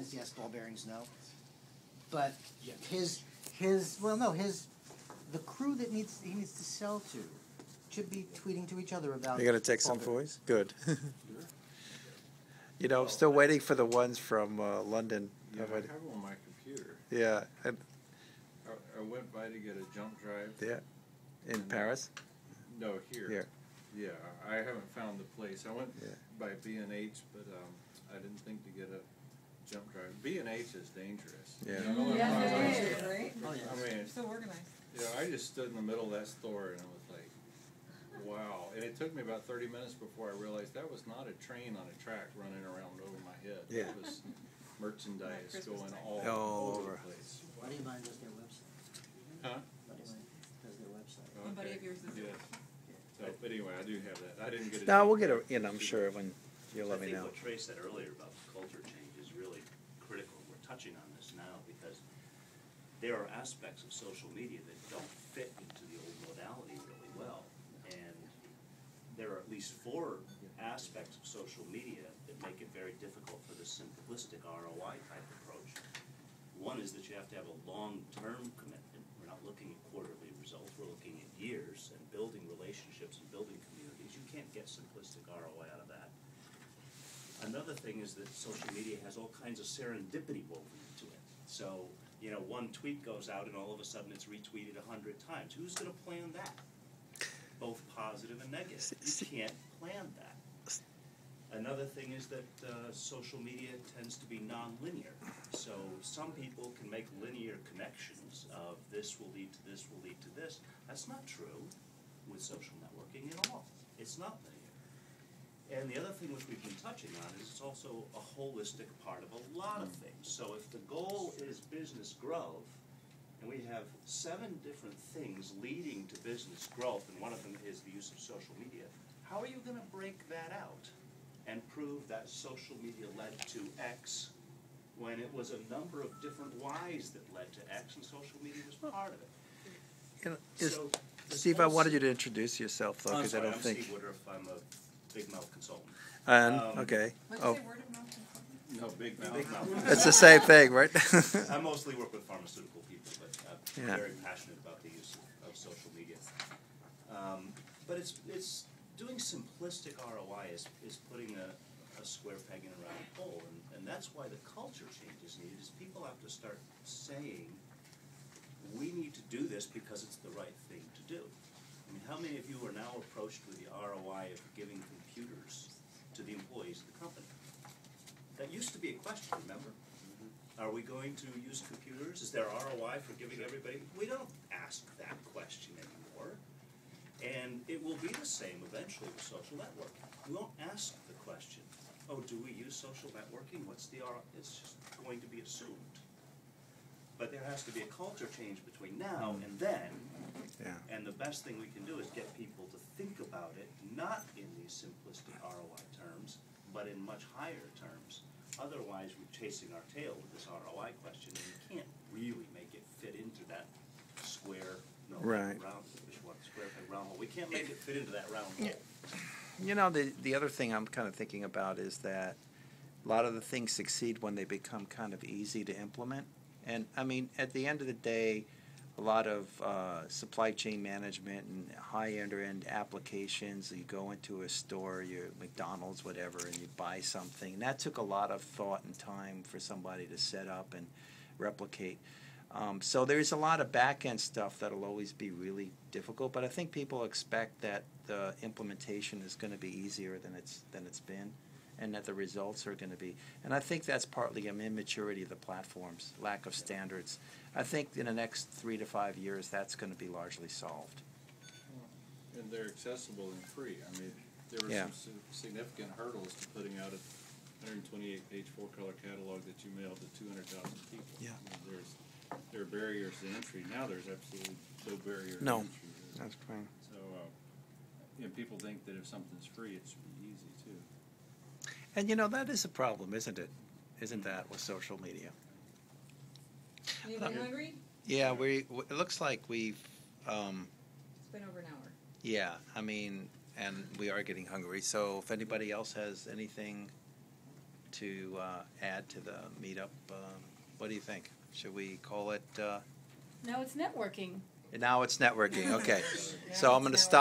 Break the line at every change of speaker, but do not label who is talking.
bearings, yes. Ball bearings, no. But
Yeah.
the crew that he needs to sell to should be tweeting to each other about.
You're going to take some voice? Good. You know, I'm still waiting for the ones from London.
Yeah, I have them on my computer.
Yeah.
I went by to get a jump drive.
Yeah. In Paris?
No, here.
Here.
Yeah, I haven't found the place. I went by B&H, but I didn't think to get a jump drive. B&H is dangerous.
Yeah.
You know,
Yes, it is, right?
Oh, yeah.
I mean,
So organized.
you know, I just stood in the middle of that store and I was like, wow. And it took me about 30 minutes before I realized that was not a train on a track running around over my head.
Yeah.
It was merchandise
Christmas
going
time.
all over
over.
the place.
Buddy of mine does their website.
Huh?
Buddy of mine does their website.
One buddy of yours is.
Yeah. So, but anyway, I do have that. I didn't get it.
No, we'll get it in, I'm sure, when you'll let
I
me
think
know.
what Trey said earlier about culture change is really critical. We're touching on this now because there are aspects of social media that don't fit into the old modality really well. And there are at least 4 aspects of social media that make it very difficult for the simplistic ROI type approach. One is that you have to have a long-term commitment. We're not looking at quarterly results, we're looking at years and building relationships and building communities. You can't get simplistic ROI out of that. Another thing is that social media has all kinds of serendipity woven into it. So, you know, one tweet goes out and all of a sudden it's retweeted 100 times. Who's going to plan that? Both positive and negative. You can't plan that. Another thing is that social media tends to be non-linear. So some people can make linear connections of this will lead to this, will lead to this. That's not true with social networking at all. It's not linear. And the other thing which we've been touching on is it's also a holistic part of a lot of things. So if the goal is business growth, and we have 7 different things leading to business growth, and one of them is the use of social media, how are you going to break that out and prove that social media led to X when it was a number of different Y's that led to X, and social media was part of it?
You know,
So this
Steve, I
whole
wanted you to introduce yourself, though, because I don't
I'm
think.
Steve Woodruff. I'm a big mouth consultant.
Okay.
What'd you
Oh,
say, word of mouth?
No, big mouth.
Big mouth.
it's the same thing, right?
I mostly work with pharmaceutical people, but I'm
Yeah.
very passionate about the use of social media. But it's doing simplistic ROI is putting a square peg in a round hole, and that's why the culture change is needed. Is people have to start saying, we need to do this because it's the right thing to do. I mean, how many of you are now approached with the ROI of giving computers to the employees of the company? That used to be a question, remember? Are we going to use computers? Is there ROI for giving everybody? We don't ask that question anymore. And it will be the same eventually with social networking. We won't ask the question, oh, do we use social networking? What's the ROI? It's just going to be assumed. But there has to be a culture change between now and then.
Yeah.
And the best thing we can do is get people to think about it, not in these simplistic ROI terms, but in much higher terms. Otherwise, we're chasing our tail with this ROI question, and you can't really make it fit into that square,
Right.
round, square peg round hole. We can't make it fit into that round hole.
You know, the other thing I'm kind of thinking about is that a lot of the things succeed when they become kind of easy to implement. And, I mean, at the end of the day, a lot of supply chain management and high-end applications, you go into a store, you're McDonald's, whatever, and you buy something. And that took a lot of thought and time for somebody to set up and replicate. So there's a lot of back-end stuff that'll always be really difficult, but I think people expect that the implementation is going to be easier than it's been, and that the results are going to be. And I think that's partly an immaturity of the platforms, lack of standards. I think in the next 3 to 5 years, that's going to be largely solved.
And they're accessible and free. I mean, there were some significant hurdles to putting out a 128-page 4-color catalog that you mailed to 200,000 people.
Yeah.
I mean, there are barriers to entry. Now there's absolutely no barrier to
No,
entry.
that's correct.
So, you know, people think that if something's free, it should be easy, too.
And, you know, that is a problem, isn't it? Isn't that with social media?
Anybody hungry?
Yeah, it looks like we've,
It's been over an hour.
yeah, I mean, and we are getting hungry. So if anybody else has anything to add to the meetup? What do you think? Should we call it?
No, it's networking.
Now it's networking. Okay,
Yeah,
so I'm
it's
going to
networking.
stop.